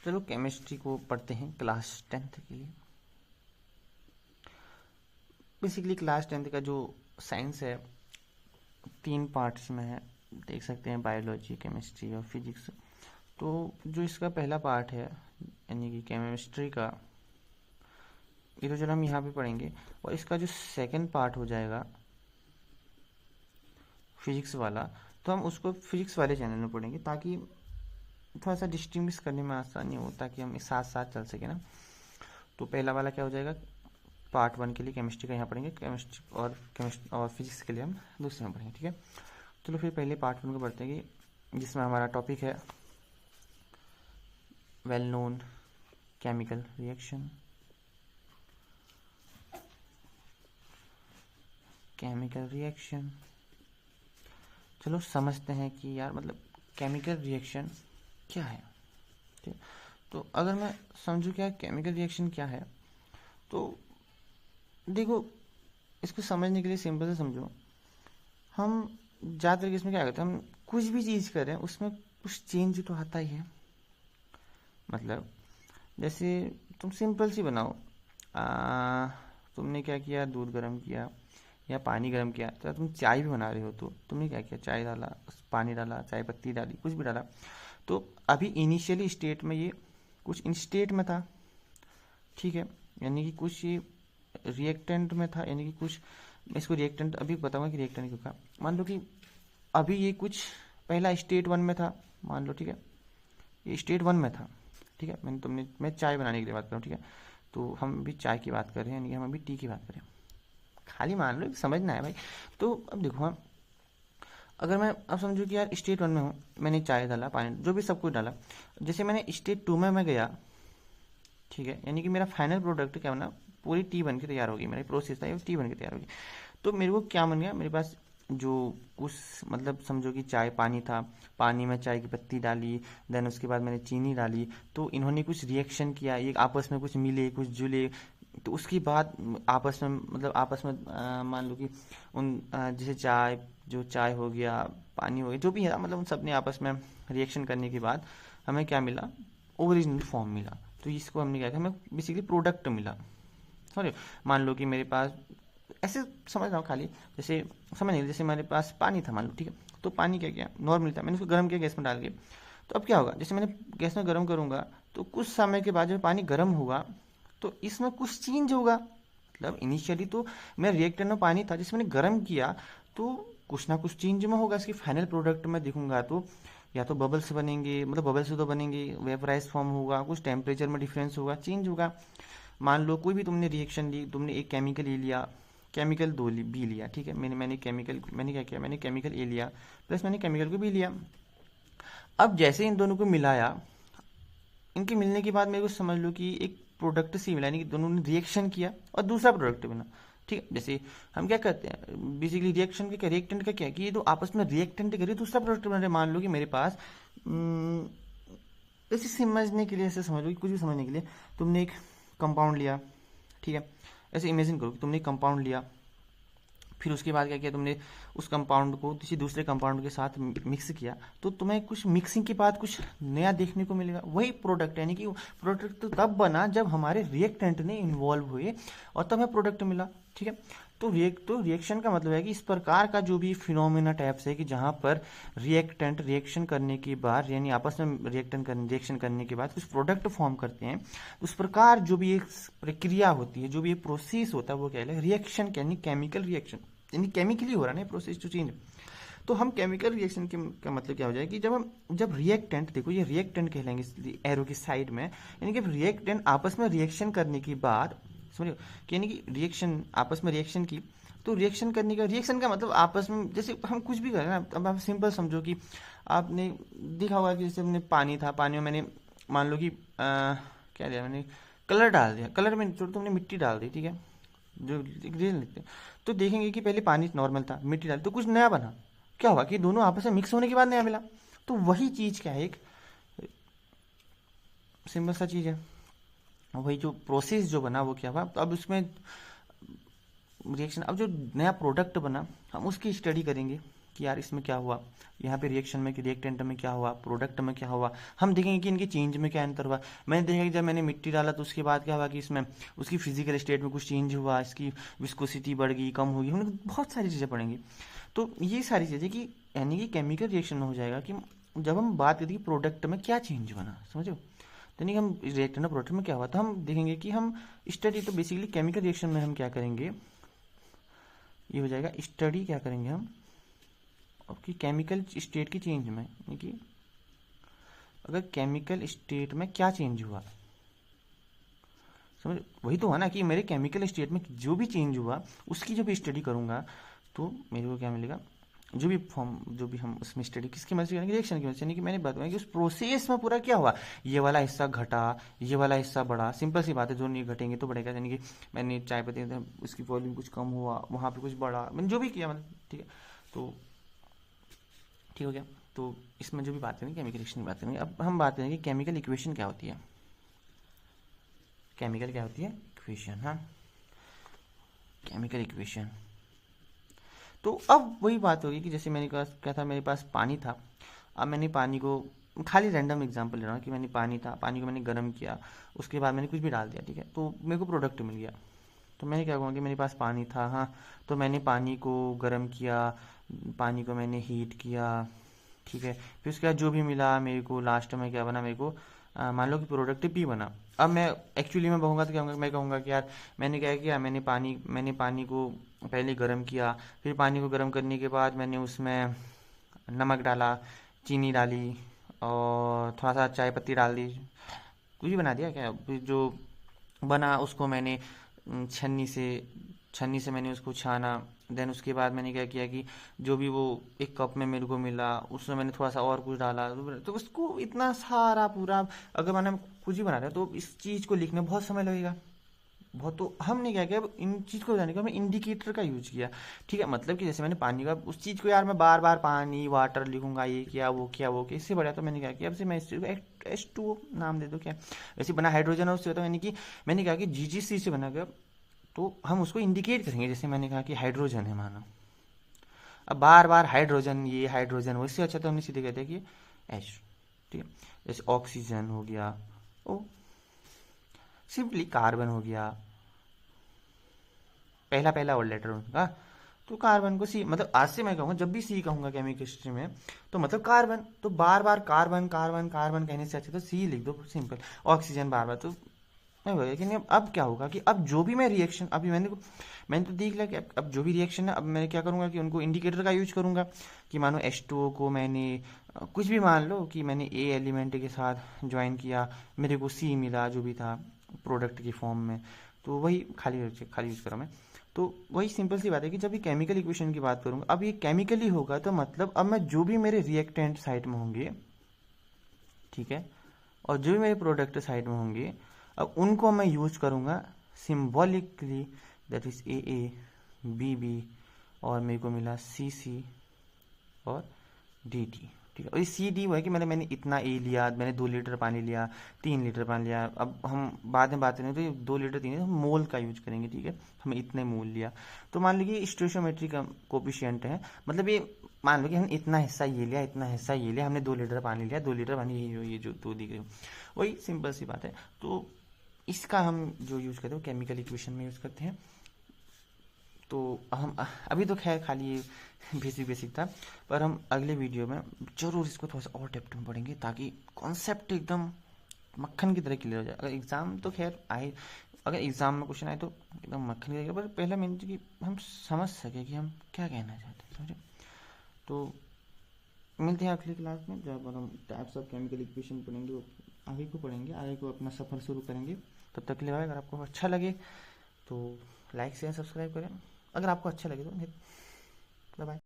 चलो केमिस्ट्री को पढ़ते हैं क्लास 10th के लिए। बेसिकली क्लास 10th का जो साइंस है 3 पार्ट्स में है, देख सकते हैं, बायोलॉजी, केमिस्ट्री और फिजिक्स। तो जो इसका पहला पार्ट है यानी कि केमिस्ट्री का, ये तो चलो हम यहाँ पे पढ़ेंगे। और इसका जो सेकंड पार्ट हो जाएगा फिजिक्स वाला, तो हम उसको फिजिक्स वाले चैनल में पढ़ेंगे ताकि थोड़ा सा डिस्टिंग्विश करने में आसानी हो, ताकि हम साथ साथ चल सके ना। तो पहला वाला क्या हो जाएगा, पार्ट 1 के लिए केमिस्ट्री का यहाँ पढ़ेंगे, केमिस्ट्री और फिजिक्स के लिए हम दूसरे में पढ़ेंगे, ठीक है। चलो फिर पहले पार्ट 1 को पढ़ते हैं कि जिसमें हमारा टॉपिक है well known chemical reaction. Chemical reaction, चलो समझते हैं कि यार मतलब केमिकल रिएक्शन क्या है, ठीक। तो अगर मैं समझूं क्या केमिकल रिएक्शन क्या है, तो देखो इसको समझने के लिए सिंपल से समझो। हम ज़्यादातर इसमें क्या करते हैं, हम कुछ भी चीज़ करें उसमें कुछ चेंज तो आता ही है। मतलब जैसे तुम सिंपल सी बनाओ, तुमने क्या किया, दूध गर्म किया या पानी गर्म किया, तो तुम चाय भी बना रहे हो तो तुमने क्या किया, चाय डाला, पानी डाला, चाय पत्ती डाली, कुछ भी डाला। तो अभी इनिशियली स्टेट में ये कुछ इंस्टेट में था, ठीक है, यानी कि कुछ ये रिएक्टेंट में था, यानी कि कुछ, मैं इसको रिएक्टेंट अभी बताऊंगा कि रिएक्टेंट क्यों कहा। मान लो कि अभी ये कुछ पहला स्टेट 1 में था, मान लो, ठीक है, ये स्टेट 1 में था, ठीक है। मैं चाय बनाने के लिए बात कर रहा हूँ, ठीक है। तो हम अभी चाय की बात कर रहे हैं, यानी कि हम अभी टी की बात करें, खाली मान लो, समझना है भाई। तो अब देखो, हम अगर मैं अब समझूँ कि यार स्टेट 1 में हूँ, मैंने चाय डाला, पानी, जो भी सब कुछ डाला, जैसे मैंने स्टेट 2 में मैं गया, ठीक है, यानी कि मेरा फाइनल प्रोडक्ट क्या बना, पूरी टी बन के तैयार होगी, मेरी प्रोसेस था ये टी बन के तैयार होगी। तो मेरे को क्या बन गया, मेरे पास जो उस मतलब समझो कि चाय पानी था, पानी में चाय की पत्ती डाली, देन उसके बाद मैंने चीनी डाली, तो इन्होंने कुछ रिएक्शन किया, ये आपस में कुछ मिले, कुछ जुले। तो उसके बाद आपस में मतलब आपस में मान लो कि उन जैसे चाय हो गया, पानी हो गया, जो भी है, मतलब उन सब ने आपस में रिएक्शन करने के बाद हमें क्या मिला, ओरिजिनल फॉर्म मिला। तो इसको हमने क्या किया, हमें बेसिकली प्रोडक्ट मिला। सॉरी, मान लो कि मेरे पास ऐसे समझ रहा हूँ खाली, जैसे समझ नहीं, जैसे मेरे पास पानी था मान लो, ठीक है। तो पानी क्या किया, नॉर्मल था, मैंने उसको गर्म किया गैस में डाल के। तो अब क्या होगा, जैसे मैंने गैस में गर्म करूँगा तो कुछ समय के बाद जब पानी गर्म होगा तो इसमें कुछ चेंज होगा। मतलब इनिशियली तो मेरा रिएक्टर में पानी था जिसे मैंने गर्म किया, तो कुछ ना कुछ चेंज में होगा। इसकी फाइनल प्रोडक्ट में देखूंगा तो या तो बबल्स बनेंगे, मतलब बबल्स तो बनेंगे, वेपराइज फॉर्म होगा, कुछ टेम्परेचर में डिफरेंस होगा, चेंज होगा। मान लो कोई भी तुमने रिएक्शन ली, तुमने एक केमिकल ए लिया, केमिकल बी लिया, ठीक है। मैंने क्या किया, मैंने केमिकल ए लिया प्लस मैंने केमिकल को बी लिया। अब जैसे इन दोनों को मिलाया, इनके मिलने के बाद मेरे को समझ लो कि एक प्रोडक्ट सी मिला, यानी कि दोनों ने रिएक्शन किया और दूसरा प्रोडक्ट बना, ठीक है। जैसे हम क्या करते हैं बेसिकली रिएक्शन के, रिएक्टेंट का क्या है कि ये तो आपस में रिएक्टेंट करिए, दूसरा प्रोडक्ट बना रहे। मान लो कि मेरे पास ऐसे समझने के लिए, ऐसे समझ लो कि कुछ भी समझने के लिए, तुमने एक कंपाउंड लिया, ठीक है। ऐसे इमेजिन करो कि तुमने एक कंपाउंड लिया, फिर उसके बाद क्या किया, तुमने उस कंपाउंड को किसी दूसरे कंपाउंड के साथ मिक्स किया, तो तुम्हें कुछ मिक्सिंग के बाद कुछ नया देखने को मिलेगा, वही प्रोडक्ट। यानी कि प्रोडक्ट तो तब बना जब हमारे रिएक्टेंट ने इन्वॉल्व हुए और तब हमें प्रोडक्ट मिला, ठीक है। तो रिएक्शन का मतलब है कि इस प्रकार का जो भी फिनोमेना टाइप्स है कि जहां पर रिएक्टेंट रिएक्शन करने के बाद, यानी आपस में रिएक्शन करने के बाद कुछ प्रोडक्ट फॉर्म करते हैं, उस प्रकार जो भी एक प्रक्रिया होती है, जो भी एक प्रोसेस होता है, वो क्या है, रिएक्शन, यानी केमिकल रिएक्शन, यानी केमिकली हो रहा है ना प्रोसेस टू चेंज। तो हम केमिकल रिएक्शन के का मतलब क्या हो जाए कि जब रिएक्टेंट, देखो ये रिएक्टेंट कहलाएंगे एरो की साइड में, यानी कि रिएक्टेंट आपस में रिएक्शन करने के बाद, समझो कि यानी कि रिएक्शन आपस में रिएक्शन की, तो रिएक्शन करने का, रिएक्शन का मतलब आपस में, जैसे हम कुछ भी करें ना, अब आप सिंपल समझो कि आपने देखा होगा कि जैसे हमने पानी था, पानी में मैंने मान लो कि क्या दिया, मैंने कलर डाल दिया, कलर में छोड़ तुमने मिट्टी डाल दी, ठीक है, जो ग्रीन लिखते हैं। तो देखेंगे कि पहले पानी नॉर्मल था, मिट्टी डाली तो कुछ नया बना, क्या हुआ कि दोनों आपस में मिक्स होने के बाद नया मिला। तो वही चीज क्या है, एक सिंपल सा चीज है, वही जो प्रोसेस जो बना वो क्या हुआ। तो अब उसमें रिएक्शन, अब जो नया प्रोडक्ट बना हम उसकी स्टडी करेंगे, कि यार इसमें क्या हुआ, यहाँ पे रिएक्शन में कि रिएक्टेंट में क्या हुआ, प्रोडक्ट में क्या हुआ, हम देखेंगे कि इनके चेंज में क्या अंतर हुआ। मैंने देखा कि जब मैंने मिट्टी डाला तो उसके बाद क्या हुआ कि इसमें उसकी फिजिकल स्टेट में कुछ चेंज हुआ, इसकी विस्कोसिटी बढ़ गई, कम होगी, हम लोग बहुत सारी चीज़ें पढ़ेंगे। तो ये सारी चीज़ें कि यानी कि केमिकल रिएक्शन में हो जाएगा कि जब हम बात करें कि प्रोडक्ट में क्या चेंज बना, समझो, तो नहीं हम रिएक्टेंट प्रोडक्ट में क्या हुआ, तो हम देखेंगे कि हम स्टडी, तो बेसिकली केमिकल रिएक्शन में हम क्या करेंगे, ये हो जाएगा स्टडी क्या करेंगे हम कि केमिकल स्टेट की चेंज में, यानी कि अगर केमिकल स्टेट में क्या चेंज हुआ, समझ, वही तो हुआ ना कि मेरे केमिकल स्टेट में जो भी चेंज हुआ उसकी जब स्टडी करूंगा तो मेरे को क्या मिलेगा, जो भी फॉर्म, जो भी हम उसमें स्टडी किसकी मदद से करेंगे, रिएक्शन की मदद से, यानी कि मैंने बताया कि उस प्रोसेस में पूरा क्या हुआ, ये वाला हिस्सा घटा, ये वाला हिस्सा बढ़ा, सिंपल सी बात है, जो नहीं घटेंगे तो बढ़ेगा, यानी कि मैंने चाय पत्ती उसकी वॉल्यूम कुछ कम हुआ, वहाँ पे कुछ बढ़ा, मैंने जो भी किया मतलब, ठीक है, तो ठीक हो गया। तो इसमें जो भी बात करेंगे केमिकल रिएक्शन की बात करेंगे। अब हम बात करेंगे केमिकल इक्वेशन क्या होती है, केमिकल क्या होती है इक्वेशन, हाँ केमिकल इक्वेशन। तो अब वही बात होगी कि जैसे मैंने कहा क्या था, मेरे पास पानी था, अब मैंने पानी को, खाली रैंडम एग्जांपल ले रहा हूँ कि मैंने पानी था, पानी को मैंने गर्म किया, उसके बाद मैंने कुछ भी डाल दिया, ठीक है, तो मेरे को प्रोडक्ट मिल गया। तो मैंने क्या कहूँगा कि मेरे पास पानी था, हाँ, तो मैंने पानी को गर्म किया, पानी को मैंने हीट किया, ठीक है, फिर उसके बाद जो भी मिला मेरे को लास्ट में क्या बना, मेरे को मान लो कि प्रोडक्ट पी बना। अब मैं एक्चुअली में कहूँगा तो क्या होगा, मैं कहूँगा कि यार मैंने क्या किया, मैंने पानी को पहले गर्म किया, फिर पानी को गर्म करने के बाद मैंने उसमें नमक डाला, चीनी डाली और थोड़ा सा चाय पत्ती डाल दी, कुछ भी बना दिया क्या, फिर जो बना उसको मैंने छन्नी से मैंने उसको छाना। देन उसके बाद मैंने क्या किया कि जो भी वो एक कप में मेरे को मिला उसमें मैंने थोड़ा सा और कुछ डाला, तो उसको इतना सारा पूरा, अगर मैंने कुछ ही बना रहा है तो इस चीज़ को लिखने में बहुत समय लगेगा बहुत। तो हमने क्या किया, इन चीज़ को बताने का, हमने इंडिकेटर का यूज किया, ठीक है, मतलब कि जैसे मैंने पानी का उस चीज़ को, यार मैं बार बार पानी वाटर लिखूंगा, ये किया वो किया वो किया, इससे बढ़िया तो मैंने क्या किया, अब से मैं इस चीज़ को H2O नाम दे दो, क्या वैसे बना हाइड्रोजन है उससे होता है, यानी कि मैंने कहा कि GGC से बना गया, तो हम उसको इंडिकेट करेंगे, जैसे मैंने कहा कि हाइड्रोजन है मानो, अब बार बार हाइड्रोजन ये हाइड्रोजन वो, इससे अच्छा तो हमने सीधे कहते हैं कि H, ठीक है, जैसे ऑक्सीजन हो गया, ओ सिंपली कार्बन हो गया, पहला पहला और लेटर उनका, तो कार्बन को सी, मतलब आज से मैं कहूँगा जब भी सी कहूँगा केमिस्ट्री में तो मतलब कार्बन, तो बार बार कार्बन कार्बन कार्बन कहने से अच्छा तो सी लिख दो सिंपल, ऑक्सीजन बार बार, तो मैं बोला कि नहीं, अब क्या होगा कि अब जो भी मैं रिएक्शन, अभी मैंने तो देख लिया कि अब जो भी रिएक्शन है, अब मैं क्या करूँगा कि उनको इंडिकेटर का यूज करूँगा, कि मानो H2O को मैंने कुछ भी मान लो कि मैंने A एलिमेंट के साथ ज्वाइन किया, मेरे को C मिला जो भी था प्रोडक्ट की फॉर्म में, तो वही खाली यूज करा मैं। तो वही सिंपल सी बात है कि जब ये केमिकल इक्वेशन की बात करूँगा, अब ये केमिकली होगा तो मतलब अब मैं जो भी मेरे रिएक्टेंट साइड में होंगे, ठीक है, और जो भी मेरे प्रोडक्ट साइड में होंगे, अब उनको मैं यूज करूँगा symbolically, that is AA BB, और मेरे को मिला CC और DD, ठीक है, और ये CD वो है कि मैंने इतना A लिया, मैंने 2 लीटर पानी लिया, 3 लीटर पानी लिया, अब हम बाद में बात करेंगे तो ये 2 लीटर 3 लीटर हम मोल का यूज करेंगे, ठीक है, हमें इतने मोल लिया, तो मान लीजिए स्टोइशियोमेट्री का कोफिशिएंट है, मतलब ये मान लो कि हम इतना हिस्सा ये लिया, इतना हिस्सा ये लिया, हमने 2 लीटर पानी लिया, 2 लीटर पानी ये जो 2 दी गई, वही सिंपल सी बात है। तो इसका हम जो यूज करते हैं वो केमिकल इक्वेशन में यूज करते हैं। तो हम अभी तो खैर खाली बेसिक था, पर हम अगले वीडियो में जरूर इसको थोड़ा सा और डेप्थ में पढ़ेंगे ताकि कॉन्सेप्ट एकदम मक्खन की तरह क्लियर हो जाए। अगर एग्जाम तो खैर आए, अगर एग्जाम में क्वेश्चन आए तो एकदम मक्खन की तरह, पर पहला मेन कि हम समझ सके कि हम क्या कहना चाहते हैं, समझे। तो मिलते हैं अगली क्लास में जब हम टाइप्स ऑफ केमिकल इक्वेशन पढ़ेंगे, वो आगे को पढ़ेंगे, आगे को अपना सफ़र शुरू करेंगे। तब तक के लिए अगर आपको अच्छा लगे तो लाइक शेयर सब्सक्राइब करें, अगर आपको अच्छा लगे तो बाय बाय।